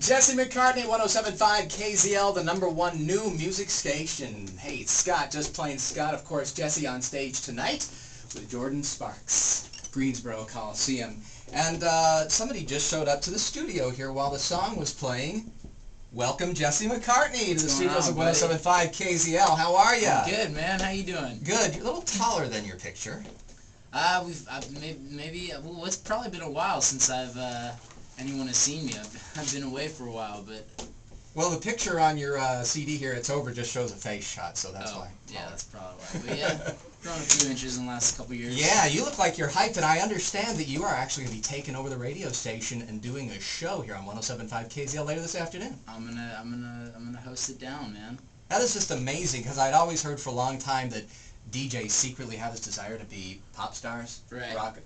Jesse McCartney, 107.5 KZL, the #1 new music station. Hey, it's Scott, just plain Scott. Of course, Jesse on stage tonight with Jordan Sparks, Greensboro Coliseum. And somebody just showed up to the studio here while the song was playing. Welcome, Jesse McCartney, to the studios of 107.5 KZL. How are you? Good, man. How you doing? Good. You're a little taller than your picture. Well, it's probably been a while since anyone has seen me. I've been away for a while, but... Well, the picture on your CD here, it's over, just shows a face shot, so that's why. Yeah, that's probably why. But yeah, grown a few inches in the last couple years. Yeah, you look like you're hyped, and I understand that you are actually going to be taking over the radio station and doing a show here on 107.5 KZL later this afternoon. I'm gonna host it down, man. That is just amazing, because I'd always heard for a long time that DJs secretly have this desire to be pop stars, right? Rock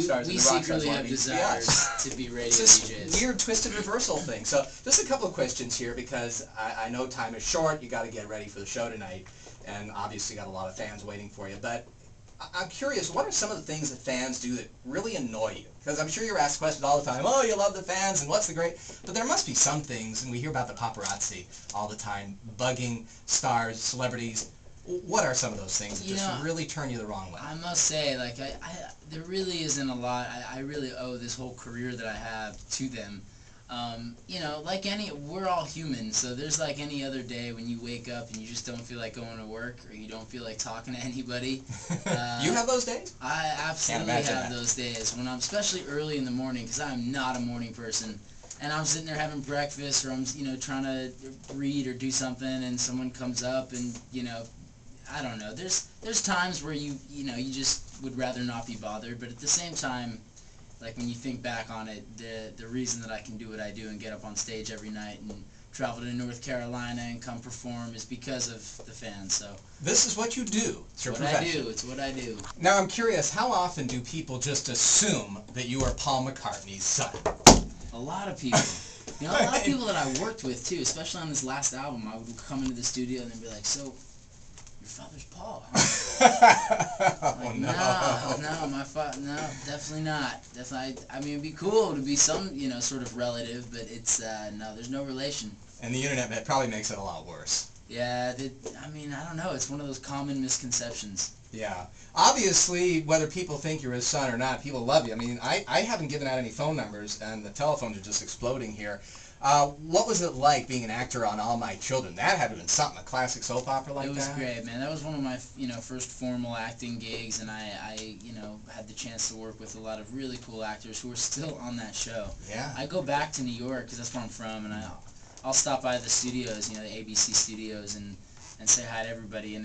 stars. We secretly have desires to be radio DJs. DJs. It's weird, twisted reversal thing. So just a couple of questions here, because I know time is short. You got to get ready for the show tonight, and obviously got a lot of fans waiting for you. But I'm curious, what are some of the things that fans do that really annoy you? Because I'm sure you're asked questions all the time. Oh, you love the fans, and what's the great? But there must be some things, and we hear about the paparazzi all the time, bugging stars, celebrities. What are some of those things that just really turn you the wrong way? I must say, like, there really isn't a lot. I really owe this whole career that I have to them. You know, like we're all human, so there's like any other day when you wake up and you just don't feel like going to work, or you don't feel like talking to anybody. You have those days? I absolutely have those days, when I'm, especially early in the morning, because I'm not a morning person. And I'm sitting there having breakfast, or I'm, trying to read or do something, and someone comes up and, I don't know. There's times where you just would rather not be bothered, but at the same time, like when you think back on it, the reason that I can do what I do and get up on stage every night and travel to North Carolina and come perform is because of the fans. So this is what you do. It's your profession. It's what I do. Now I'm curious, how often do people just assume that you are Paul McCartney's son? A lot of people. A lot of people that I worked with too, especially on this last album. I would come into the studio and they'd be like, "So, your father's Paul?" Oh, no, no, definitely not. I mean, it'd be cool to be some, sort of relative, but it's no, there's no relation. And the internet probably makes it a lot worse. Yeah, I mean, I don't know. It's one of those common misconceptions. Yeah. Obviously, whether people think you're his son or not, people love you. I mean, I haven't given out any phone numbers, and the telephones are just exploding here. What was it like being an actor on All My Children? That had to have been something, a classic soap opera like that. It was great, man. That was one of my, first formal acting gigs, and I had the chance to work with a lot of really cool actors who are still on that show. Yeah. I go back to New York, because that's where I'm from, and I'll stop by the studios, the ABC studios, and say hi to everybody, and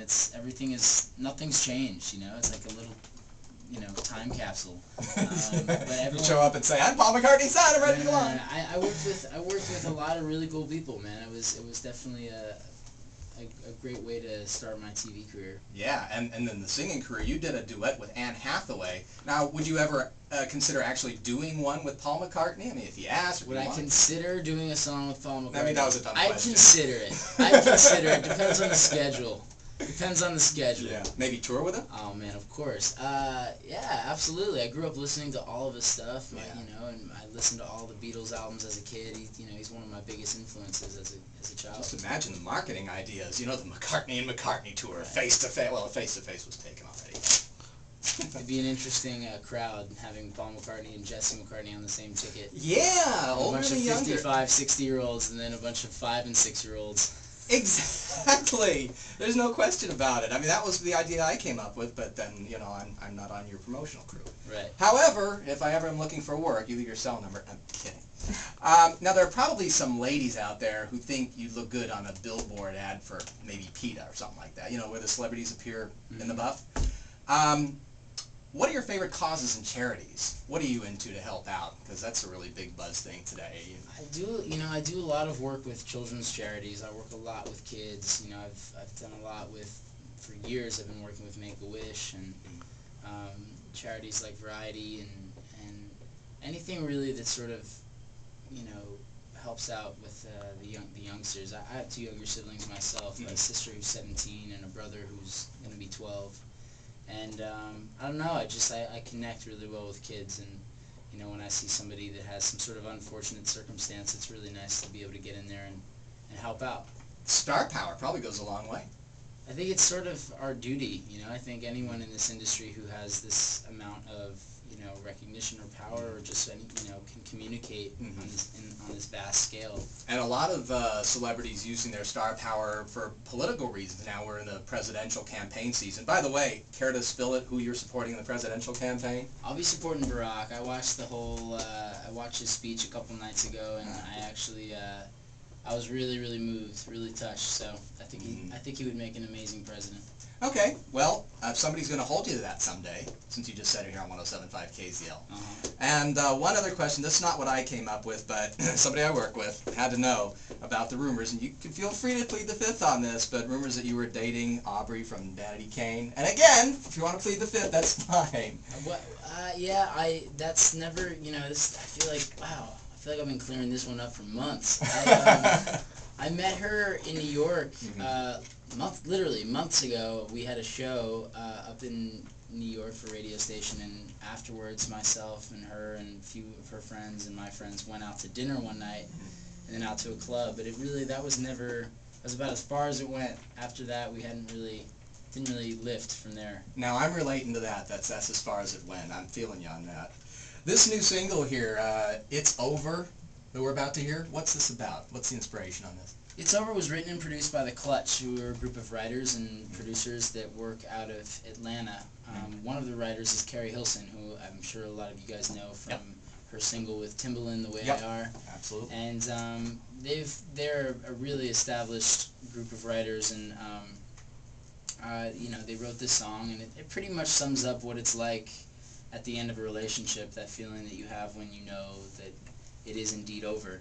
nothing's changed, it's like a little, time capsule. But you show up and say, "I'm Paul McCartney's son, I'm ready to go on." I worked with a lot of really cool people, man. It was definitely a great way to start my TV career. Yeah, and then the singing career, you did a duet with Anne Hathaway. Now, would you ever consider actually doing one with Paul McCartney? I mean, if he asked, would I consider doing a song with Paul McCartney? I mean, that was a dumb question. I'd consider it. Depends on the schedule. Depends on the schedule. Yeah. Maybe tour with him? Oh man, of course. Yeah, absolutely. I grew up listening to all of his stuff. Yeah. And I listened to all the Beatles albums as a kid. He's one of my biggest influences as a child. Just imagine the marketing ideas. The McCartney and McCartney tour, face to face. Well, face to face was taken already. It'd be an interesting crowd having Paul McCartney and Jesse McCartney on the same ticket. Yeah, older and younger. A bunch of 55, 60-year-olds, and then a bunch of 5- and 6-year-olds. Exactly. There's no question about it. I mean, that was the idea I came up with, but then, I'm not on your promotional crew. Right. However, if I ever am looking for work, you leave your cell number. I'm kidding. Now, there are probably some ladies out there who think you look good on a billboard ad for maybe PETA or something like that, where the celebrities appear in the buff. What are your favorite causes and charities? What are you into to help out? Because that's a really big buzz thing today. I do a lot of work with children's charities. I work a lot with kids. I've done a lot for years I've been working with Make-A-Wish and charities like Variety and anything really that sort of, helps out with the youngsters. I have 2 younger siblings myself, a sister who's 17 and a brother who's going to be 12. And I don't know, I connect really well with kids, and you know, when I see somebody that has some sort of unfortunate circumstance, it's really nice to be able to get in there and help out. Star power probably goes a long way. I think it's sort of our duty, you know. I think anyone in this industry who has this amount of, you know, recognition or power, or just, you know, can communicate on this vast scale. And a lot of celebrities using their star power for political reasons. Now we're in the presidential campaign season. By the way, care to spill it who you're supporting in the presidential campaign? I'll be supporting Barack. I watched the whole, I watched his speech a couple nights ago, and I actually, I was really, really moved, really touched. So I think he would make an amazing president. Okay, well, somebody's going to hold you to that someday, since you just said it here on 107.5 KZL. And one other question, this is not what I came up with, but somebody I work with had to know about the rumors, and you can feel free to plead the fifth on this, but rumors that you were dating Aubrey from Danity Kane. And again, if you want to plead the fifth, that's fine. Yeah, that's never, you know, this, I feel like, wow, I feel like I've been clearing this one up for months. I met her in New York, literally months ago. We had a show up in New York for a radio station, and afterwards myself and her and a few of her friends and my friends went out to dinner one night and then out to a club. But that was about as far as it went. After that, we didn't really lift from there. Now I'm relating to that. That's as far as it went. I'm feeling you on that. This new single here, It's Over, that we're about to hear, what's this about? What's the inspiration on this? It's Over was written and produced by The Clutch, who are a group of writers and producers that work out of Atlanta. One of the writers is Carrie Hilson, who I'm sure a lot of you guys know from her single with Timbaland, The Way I Are. Absolutely. And they're a really established group of writers, and you know, they wrote this song, and it pretty much sums up what it's like at the end of a relationship, that feeling that you have when you know that it is indeed over.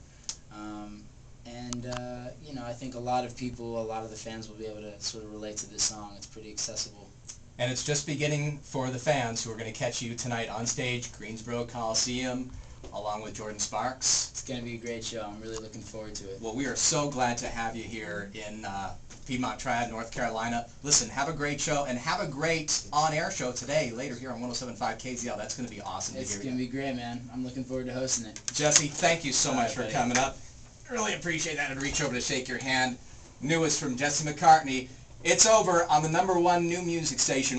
You know, I think a lot of the fans will be able to sort of relate to this song. It's pretty accessible. And it's just beginning for the fans who are going to catch you tonight on stage, Greensboro Coliseum, along with Jordan Sparks. It's going to be a great show. I'm really looking forward to it. Well, we are so glad to have you here in Piedmont Triad, North Carolina. Listen, have a great show, and have a great on-air show today, later here on 107.5 KZL. That's going to be awesome to hear. It's going to be great, man. I'm looking forward to hosting it. Jesse, thank you so much for coming up. Really appreciate that. I'd reach over to shake your hand. Newest from Jesse McCartney. It's Over on the #1 new music station.